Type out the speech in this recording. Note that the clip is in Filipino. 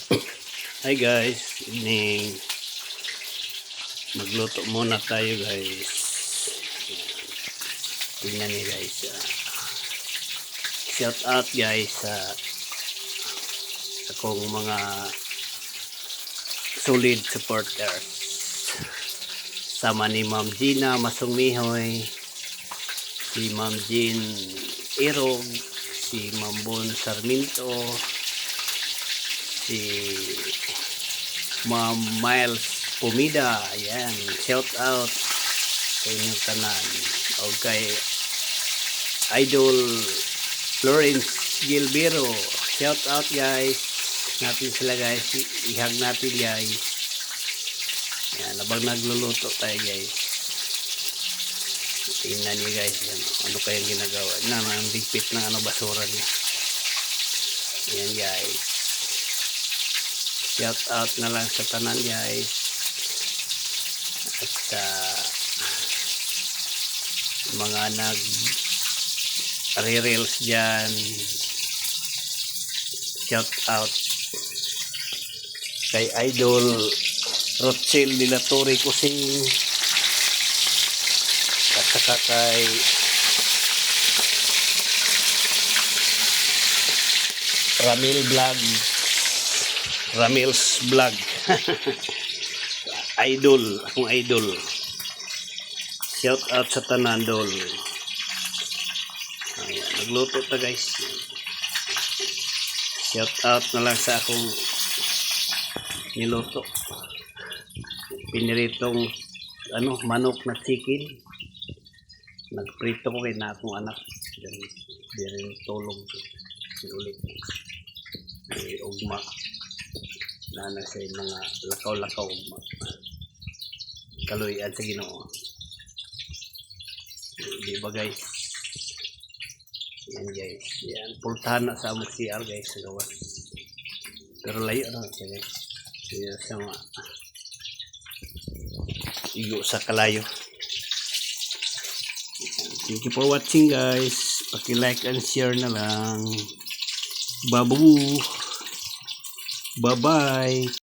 Hi guys, evening. Magluto muna tayo guys. Tingnan niyo guys. Shout out guys sa akong mga solid supporters. Sama ni Ma'am Gina Masungmihoy, si Ma'am Jean Irog, si Ma'am Bon Sarmiento, si Ma'am Miles Pumida. Ayan, shout out sa inyong tanan. O kay Idol Florence Gilbero, shout out guys natin sila guys, ihag natin guys. Ayan, habang nagluluto tayo guys, tingnan niyo guys yan, ano kayang ginagawa na ang ligpit ng basura niya. Ayan guys, shout out na lang sa tanan guys. At sa mga nag re-reels dyan, shout out kay Idol Rochelle de la Torre Kusing, at saka kay Ramil's Vlog idol, akong idol. Shout out sa tanan dol. Ayan, nagluto ta guys. Shout out na lang sa akong niluto. Piniritong manok na chicken. Nagprito ko kay na akong anak. Di rin tulong ulit. May ugma na sa mga lakaw-lakaw kaluyan sa Ginoo. Di ba guys? Yan guys. Yan, pultahan na sa among CR guys sa gawas. Pero layo na siya guys. Siya sa mga igo sa kalayo. Thank you for watching guys. Paki-like and share na lang. Babu. Bye-bye.